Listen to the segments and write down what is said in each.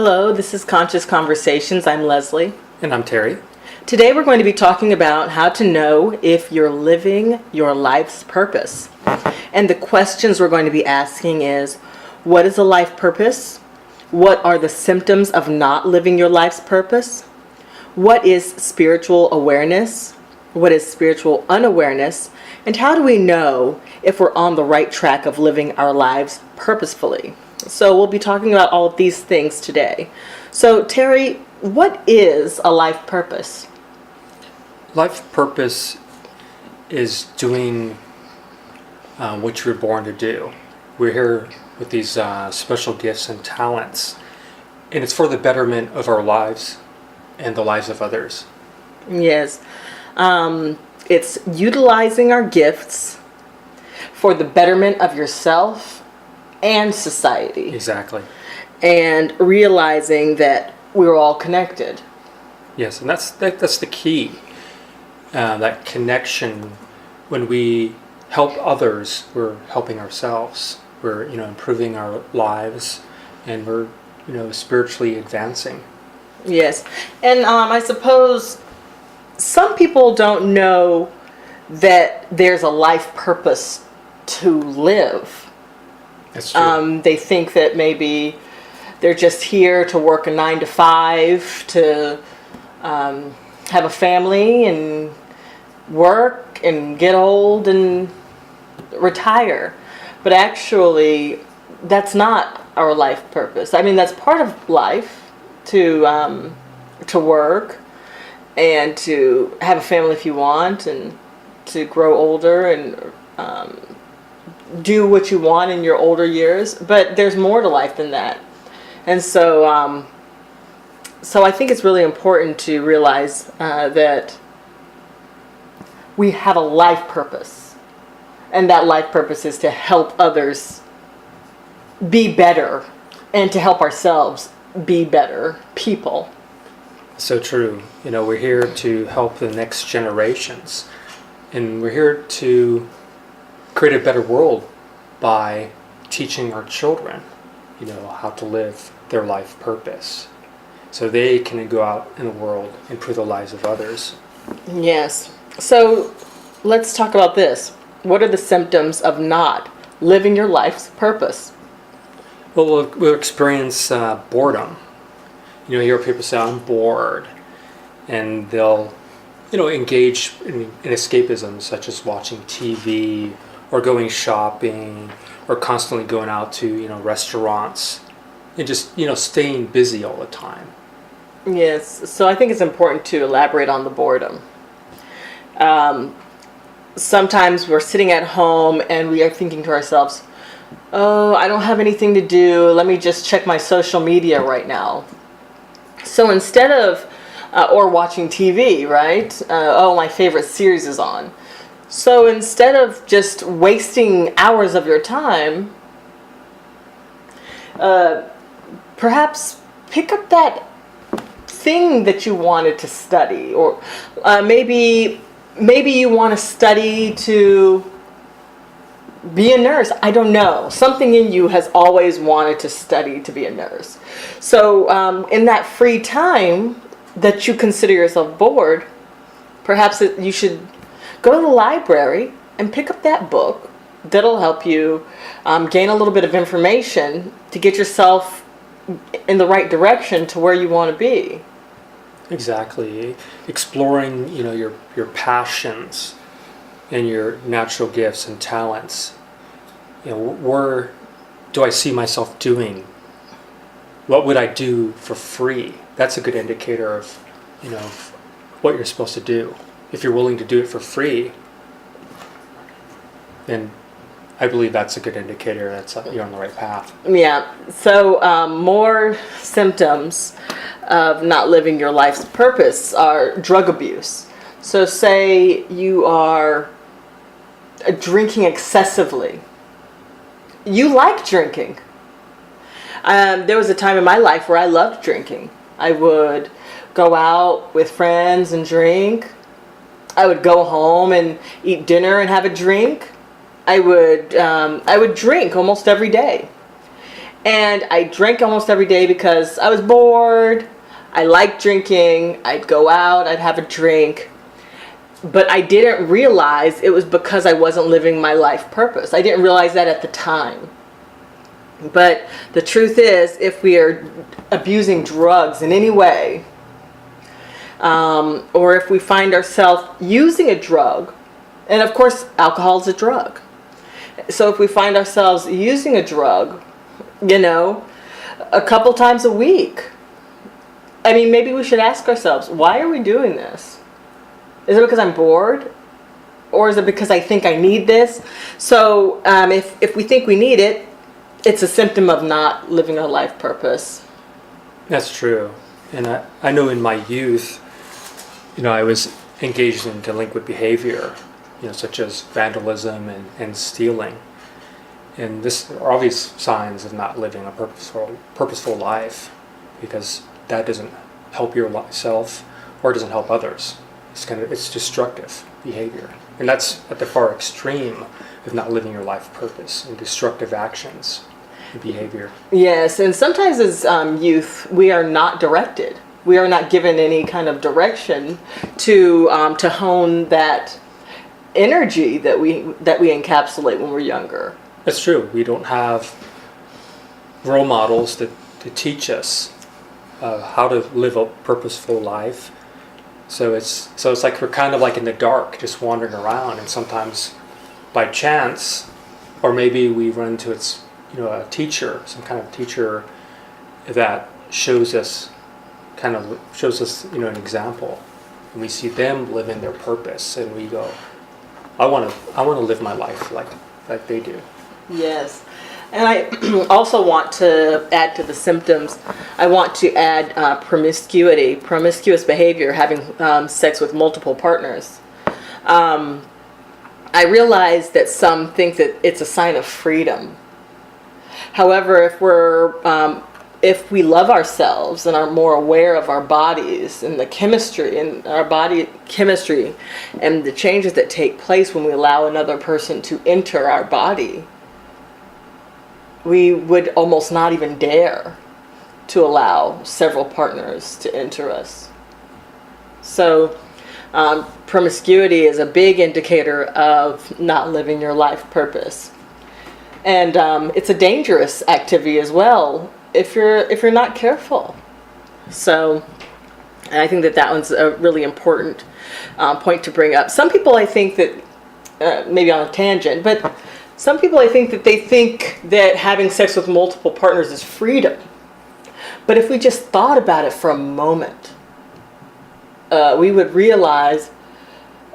Hello, this is Conscious Conversations. I'm Leslie. And I'm Terry. Today we're going to be talking about how to know if you're living your life's purpose. And the questions we're going to be asking is, what is a life purpose? What are the symptoms of not living your life's purpose? What is spiritual awareness? What is spiritual unawareness? And how do we know if we're on the right track of living our lives purposefully? So we'll be talking about all of these things today. So Terry, what is a life purpose? Life purpose is doing what you were born to do. We're here with these special gifts and talents, and it's for the betterment of our lives and the lives of others. Yes. It's utilizing our gifts for the betterment of yourself and society. Exactly. And realizing that we're all connected. Yes, and that's the key. That connection. When we help others, we're helping ourselves. We're improving our lives, and we're spiritually advancing. Yes, and I suppose some people don't know that there's a life purpose to live. That's true. They think that maybe they're just here to work a 9-to-5, to have a family and work and get old and retire. But actually, that's not our life purpose. I mean, that's part of life to work and to have a family if you want, and to grow older and do what you want in your older years. But there's more to life than that. And so I think it's really important to realize that we have a life purpose. And that life purpose is to help others be better and to help ourselves be better people. So true. We're here to help the next generations. And we're here to create a better world by teaching our children, how to live their life purpose, so they can go out in the world and improve the lives of others. Yes. So let's talk about this. What are the symptoms of not living your life's purpose? Well, we'll experience boredom. You hear people say, "I'm bored," and they'll, engage in escapism, such as watching TV or going shopping or constantly going out to, restaurants, and just, staying busy all the time. Yes. So I think it's important to elaborate on the boredom. Sometimes we're sitting at home and we are thinking to ourselves, oh, I don't have anything to do. Let me just check my social media right now. So instead of, or watching TV, right? Oh, my favorite series is on. So instead of just wasting hours of your time, perhaps pick up that thing that you wanted to study, or maybe you want to study to be a nurse. I don't know. Something in you has always wanted to study to be a nurse. So in that free time that you consider yourself bored, perhaps you should go to the library and pick up that book that'll help you gain a little bit of information to get yourself in the right direction to where you want to be. Exactly. Exploring, your passions and your natural gifts and talents. Where do I see myself doing? What would I do for free? That's a good indicator of, what you're supposed to do. If you're willing to do it for free, then I believe that's a good indicator that you're on the right path. Yeah. So more symptoms of not living your life's purpose are drug abuse. So say you are drinking excessively. You like drinking. There was a time in my life where I loved drinking. I would go out with friends and drink. I would go home and eat dinner and have a drink. I would drink almost every day. And I drank almost every day because I was bored. I liked drinking. I'd go out, I'd have a drink. But I didn't realize it was because I wasn't living my life purpose. I didn't realize that at the time. But the truth is, if we are abusing drugs in any way, or if we find ourselves using a drug, and of course alcohol is a drug. So if we find ourselves using a drug, a couple times a week, I mean, maybe we should ask ourselves, why are we doing this? Is it because I'm bored? Or is it because I think I need this? So if we think we need it, it's a symptom of not living our life purpose. That's true. And I know in my youth, I was engaged in delinquent behavior, such as vandalism and stealing. And this are obvious signs of not living a purposeful life, because that doesn't help yourself or doesn't help others. It's destructive behavior. And that's at the far extreme of not living your life purpose and destructive actions and behavior. Yes, and sometimes as youth, we are not directed. We are not given any kind of direction to hone that energy that we encapsulate when we're younger. That's true. We don't have role models to teach us how to live a purposeful life. So it's like we're kind of like in the dark, just wandering around, and sometimes by chance, or maybe we run into a teacher, some kind of teacher that shows us an example, and we see them living their purpose, and we go, I want to live my life like they do. Yes. And I also want to add to the symptoms, I want to add promiscuous behavior, having sex with multiple partners. I realize that some think that it's a sign of freedom. However, if we love ourselves and are more aware of our bodies and the chemistry and our body chemistry and the changes that take place when we allow another person to enter our body, we would almost not even dare to allow several partners to enter us. So promiscuity is a big indicator of not living your life purpose. And it's a dangerous activity as well if you're not careful. So I think that one's a really important point to bring up. Some people, I think that, maybe on a tangent, but some people, I think that they think that having sex with multiple partners is freedom. But if we just thought about it for a moment, we would realize,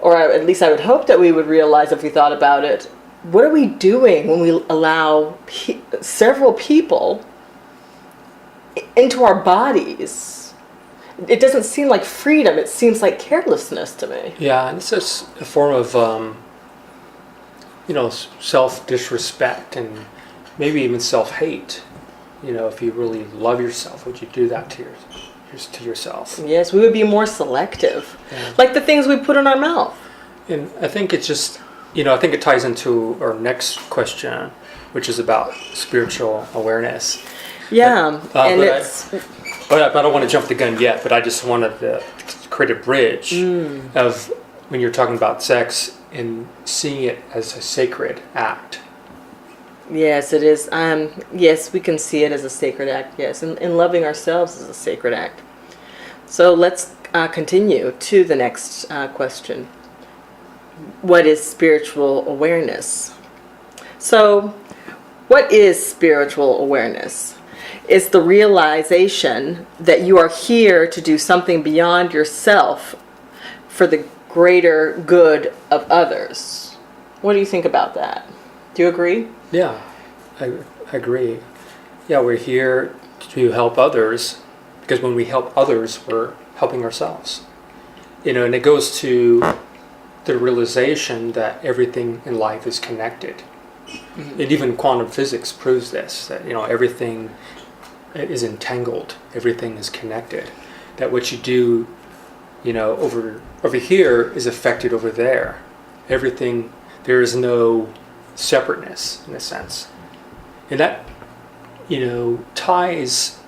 or at least I would hope that we would realize if we thought about it, what are we doing when we allow several people into our bodies? It doesn't seem like freedom. It seems like carelessness to me. Yeah, and it's just a form of self-disrespect and maybe even self-hate. If you really love yourself, would you do that to yourself? Yes, we would be more selective. Yeah. Like the things we put in our mouth. And I think it's just, I think it ties into our next question, which is about spiritual awareness. Yeah, But I don't want to jump the gun yet, but I just wanted to create a bridge of when you're talking about sex and seeing it as a sacred act. Yes, it is. Yes, we can see it as a sacred act, yes. And loving ourselves is a sacred act. So let's continue to the next question. What is spiritual awareness? So, what is spiritual awareness? It's the realization that you are here to do something beyond yourself for the greater good of others. What do you think about that? Do you agree? Yeah, I agree. Yeah, we're here to help others, because when we help others, we're helping ourselves. And it goes to the realization that everything in life is connected. Mm-hmm. And even quantum physics proves this, that everything is entangled, everything is connected. That what you do, over here is affected over there. Everything, there is no separateness in a sense. And ties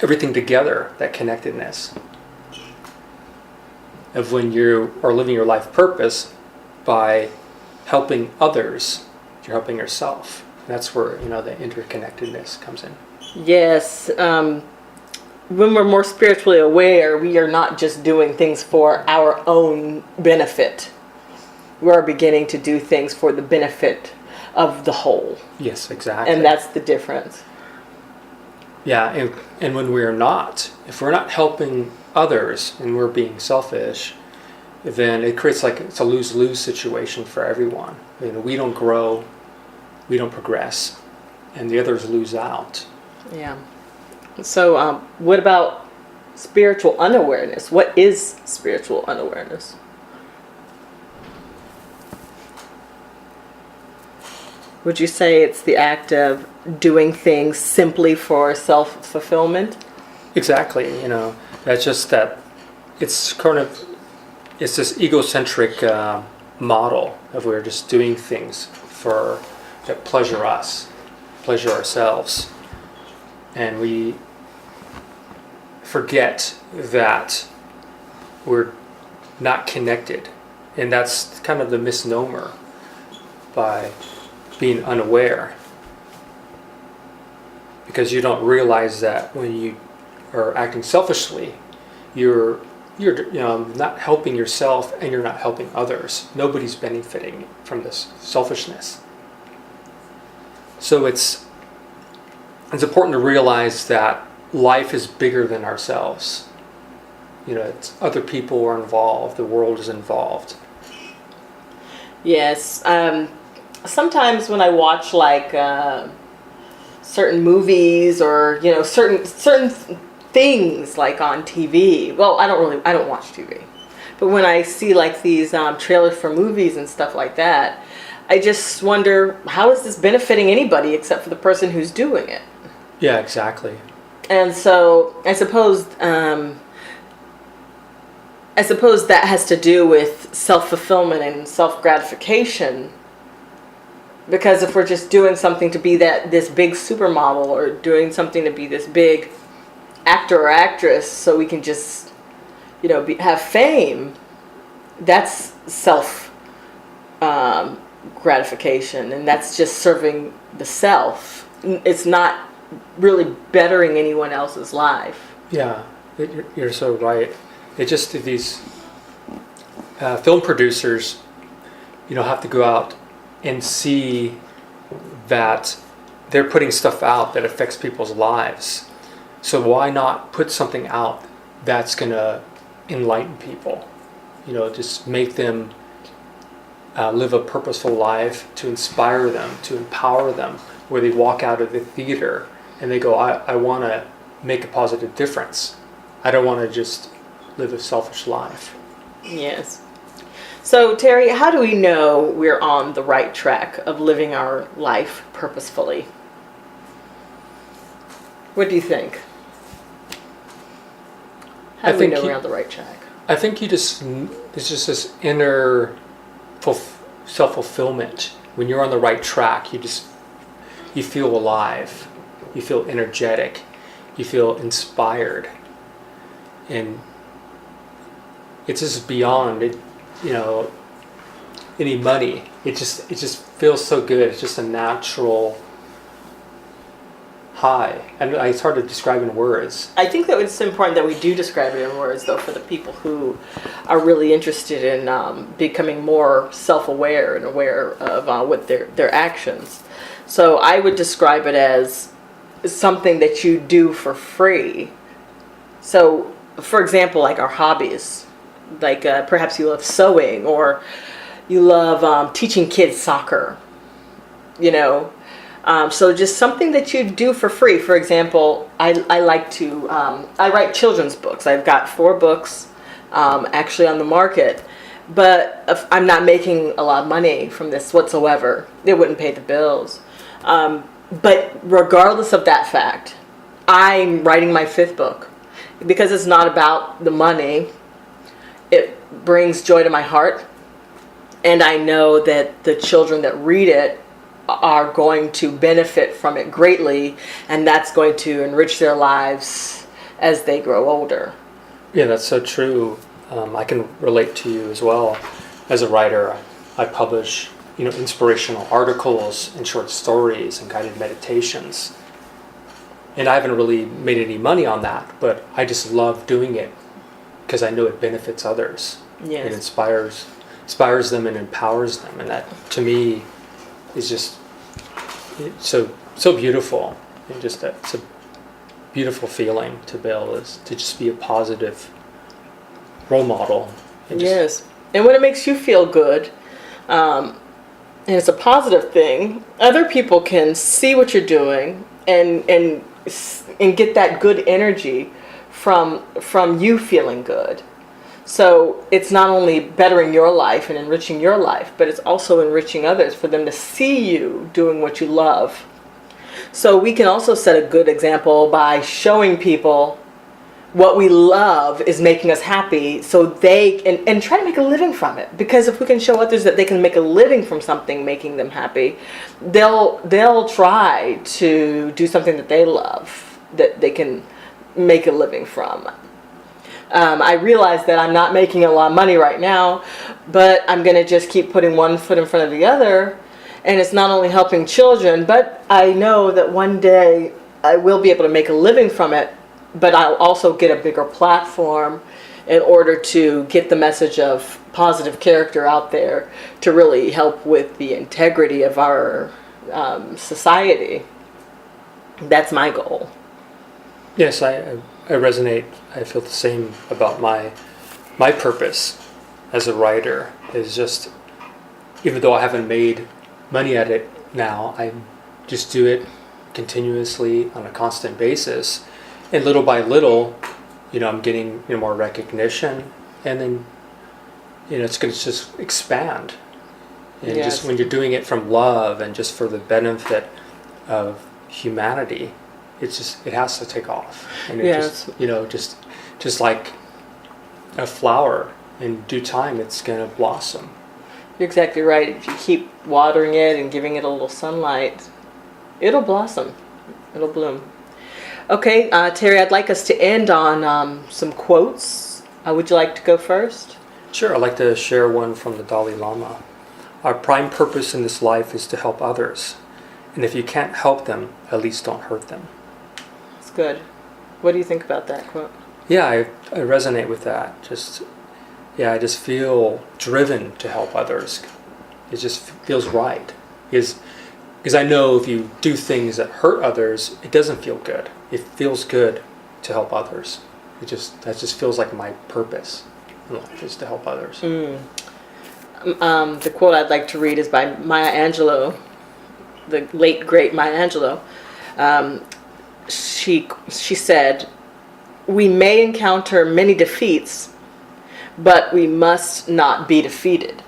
everything together, that connectedness of when you are living your life purpose by helping others, you're helping yourself. That's where, the interconnectedness comes in. Yes. When we're more spiritually aware, we are not just doing things for our own benefit. We're beginning to do things for the benefit of the whole. Yes, exactly. And that's the difference. Yeah, and when we're not, if we're not helping others and we're being selfish, then it creates it's a lose-lose situation for everyone. We don't grow, we don't progress, and the others lose out. Yeah. So what about spiritual unawareness? What is spiritual unawareness? Would you say it's the act of doing things simply for self-fulfillment? Exactly. That's just that it's this egocentric model of we're just doing things that pleasure us, pleasure ourselves. And we forget that we're not connected. And that's kind of the misnomer by being unaware. Because you don't realize that when you are acting selfishly, you're not helping yourself and you're not helping others. Nobody's benefiting from this selfishness. So it's important to realize that life is bigger than ourselves. It's other people are involved. The world is involved. Yes. Sometimes when I watch certain movies or certain things on TV. Well, I don't watch TV, but when I see these trailers for movies and stuff like that, I just wonder, how is this benefiting anybody except for the person who's doing it? Yeah, exactly. And so I suppose that has to do with self-fulfillment and self-gratification. Because if we're just doing something to be this big supermodel, or doing something to be this big actor or actress so we can just, have fame, that's gratification, and that's just serving the self. It's not really bettering anyone else's life. Yeah, you're so right. It just these film producers, have to go out and see that they're putting stuff out that affects people's lives. So why not put something out that's going to enlighten people? Just make them live a purposeful life, to inspire them, to empower them, where they walk out of the theater and they go, I want to make a positive difference. I don't want to just live a selfish life. Yes. So, Terry, how do we know we're on the right track of living our life purposefully? What do you think? How do we know we're on the right track? I think it's just this inner self-fulfillment. When you're on the right track, you feel alive, you feel energetic, you feel inspired, and it's just beyond it. Any money. It just feels so good. It's just a natural high. And it's hard to describe in words. I think that it's important that we do describe it in words, though, for the people who are really interested in becoming more self-aware and aware of what their actions. So I would describe it as something that you do for free. So, for example, our hobbies. Perhaps you love sewing, or you love teaching kids soccer, so just something that you do for free. For example, I like to I write children's books. I've got 4 books actually on the market, but I'm not making a lot of money from this whatsoever. It wouldn't pay the bills, but regardless of that fact, I'm writing my 5th book because it's not about the money. It brings joy to my heart, and I know that the children that read it are going to benefit from it greatly, and that's going to enrich their lives as they grow older. Yeah, that's so true. I can relate to you as well. As a writer, I publish, inspirational articles and short stories and guided meditations. And I haven't really made any money on that, but I just love doing it because I know it benefits others. Yes. It inspires them and empowers them, and that to me is just so beautiful, and just it's a beautiful feeling to be able to just be a positive role model. And Yes. And when it makes you feel good, and it's a positive thing, other people can see what you're doing and get that good energy from you feeling good. So it's not only bettering your life and enriching your life, but it's also enriching others for them to see you doing what you love. So we can also set a good example by showing people what we love is making us happy, so they and try to make a living from it. Because if we can show others that they can make a living from something making them happy, they'll try to do something that they love, that they can make a living from. I realize that I'm not making a lot of money right now, but I'm going to just keep putting one foot in front of the other. And it's not only helping children, but I know that one day I will be able to make a living from it, but I'll also get a bigger platform in order to get the message of positive character out there to really help with the integrity of our society. That's my goal. Yes, I resonate. I feel the same about my purpose as a writer. Is just, even though I haven't made money at it now, I just do it continuously on a constant basis, and little by little, I'm getting more recognition, and then it's going to just expand. And Yes. just when you're doing it from love and just for the benefit of humanity, it has to take off. And it Yes. just like a flower, in due time it's going to blossom. You're exactly right. If you keep watering it and giving it a little sunlight, it'll blossom. It'll bloom. Okay, Terry, I'd like us to end on some quotes. Would you like to go first? Sure, I'd like to share one from the Dalai Lama. Our prime purpose in this life is to help others. And if you can't help them, at least don't hurt them. That's good. What do you think about that quote? Yeah, I resonate with that. I just feel driven to help others. It just feels right. Because I know if you do things that hurt others, it doesn't feel good. It feels good to help others. That just feels like my purpose in life, is to help others. The quote I'd like to read is by Maya Angelou, the late great Maya Angelou. She said, "We may encounter many defeats, but we must not be defeated."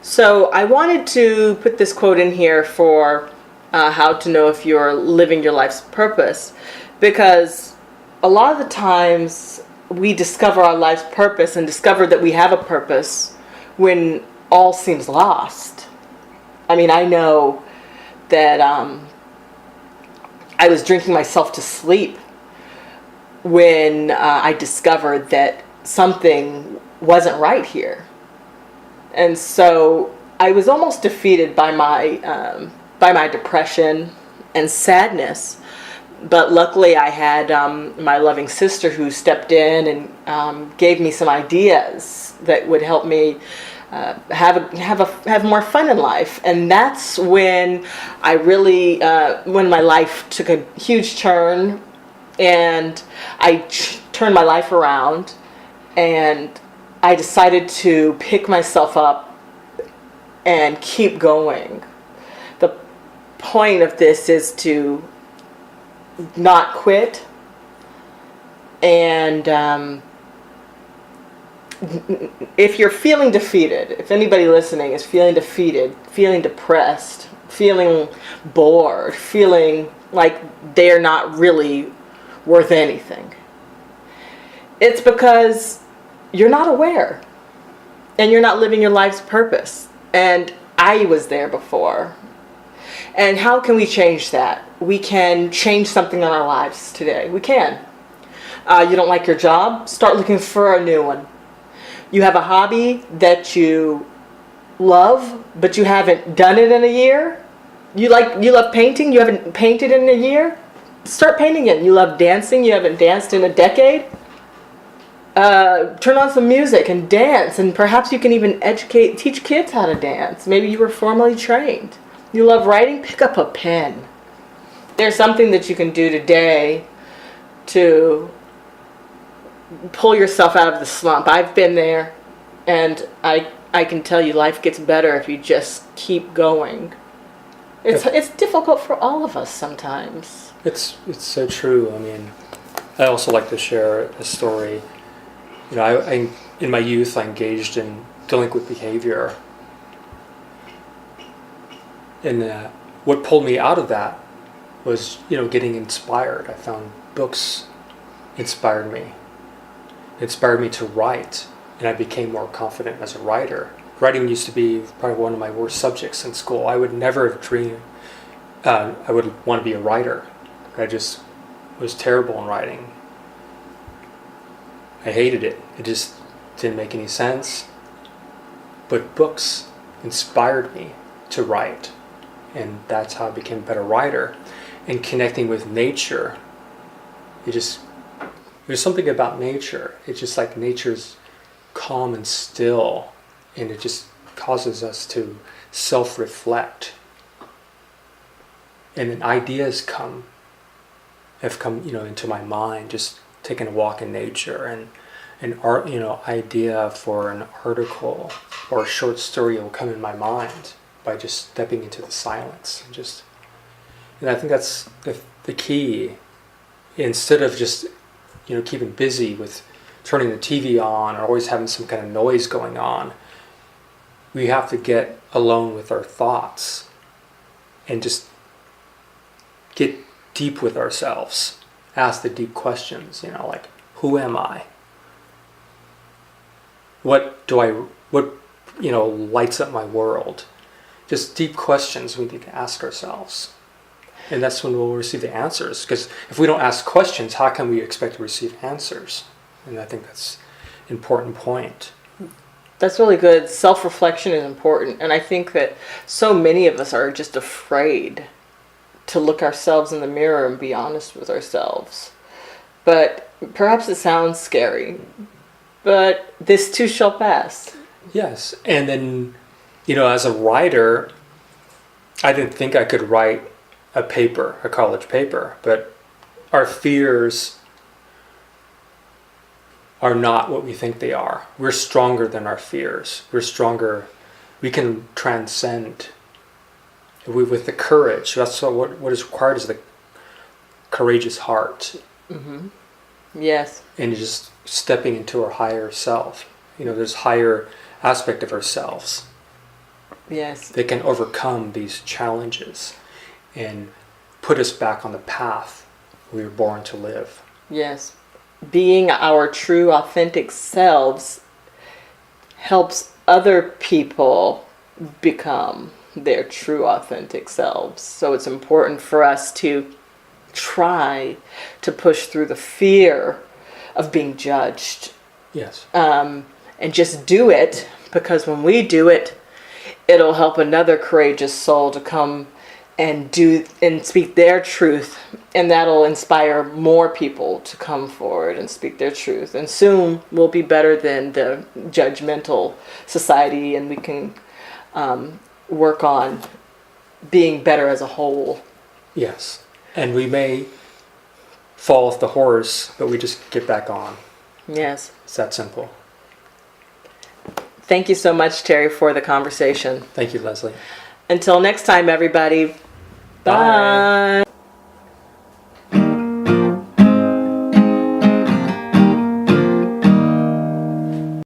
So I wanted to put this quote in here for how to know if you're living your life's purpose, because a lot of the times we discover our life's purpose and discover that we have a purpose when all seems lost. I mean, I know that I was drinking myself to sleep when I discovered that something wasn't right here. And so I was almost defeated by my depression and sadness. But luckily I had my loving sister who stepped in and gave me some ideas that would help me have more fun in life. And that's when I really, when my life took a huge turn, and I turned my life around, and I decided to pick myself up and keep going. The point of this is to not quit, and if you're feeling defeated, if anybody listening is feeling defeated, feeling depressed, feeling bored, feeling like they're not really worth anything, it's because you're not aware and you're not living your life's purpose. And I was there before. And how can we change that? We can change something in our lives today. We can. You don't like your job? Start looking for a new one. You have a hobby that you love, but you haven't done it in a year? You love painting, you haven't painted in a year? Start painting it. You love dancing, you haven't danced in a decade? Turn on some music and dance, and perhaps you can even teach kids how to dance. Maybe you were formally trained. You love writing? Pick up a pen. There's something that you can do today to pull yourself out of the slump. I've been there, and I can tell you life gets better if you just keep going. It's difficult for all of us sometimes. It's so true. I mean, I also like to share a story. You know, I in my youth, I engaged in delinquent behavior. And what pulled me out of that was, getting inspired. I found books inspired me. It inspired me to write, and I became more confident as a writer. Writing used to be probably one of my worst subjects in school. I would never have dreamed I would want to be a writer. I just was terrible in writing. I hated it. It just didn't make any sense. But books inspired me to write, and that's how I became a better writer. And connecting with nature, there's something about nature. It's just like nature's calm and still, and it just causes us to self-reflect. And then ideas have come into my mind, just taking a walk in nature, and an art, idea for an article or a short story will come in my mind by just stepping into the silence. And I think that's the key. Instead of just, keeping busy with turning the TV on or always having some kind of noise going on, we have to get alone with our thoughts and just get deep with ourselves. Ask the deep questions, like, who am I? What lights up my world? Just deep questions we need to ask ourselves. And that's when we'll receive the answers. Because if we don't ask questions, how can we expect to receive answers? And I think that's an important point. That's really good. Self-reflection is important. And I think that so many of us are just afraid to look ourselves in the mirror and be honest with ourselves. But perhaps it sounds scary. But this too shall pass. Yes. And then, as a writer, I didn't think I could write a college paper. But our fears are not what we think they are. We're stronger than our fears. We're stronger. We can transcend. With the courage. That's what is required is the courageous heart. Mm-hmm. Yes. And just stepping into our higher self. There's higher aspect of ourselves. Yes. That can overcome these challenges and put us back on the path we were born to live. Yes. Being our true, authentic selves helps other people become their true, authentic selves. So it's important for us to try to push through the fear of being judged. Yes. And just do it, because when we do it, it'll help another courageous soul to come and do and speak their truth, and that'll inspire more people to come forward and speak their truth. And soon we'll be better than the judgmental society, and we can work on being better as a whole. Yes. And we may fall off the horse, but we just get back on. Yes. It's that simple. Thank you so much, Terry, for the conversation. Thank you, Leslie. Until next time, everybody. Bye.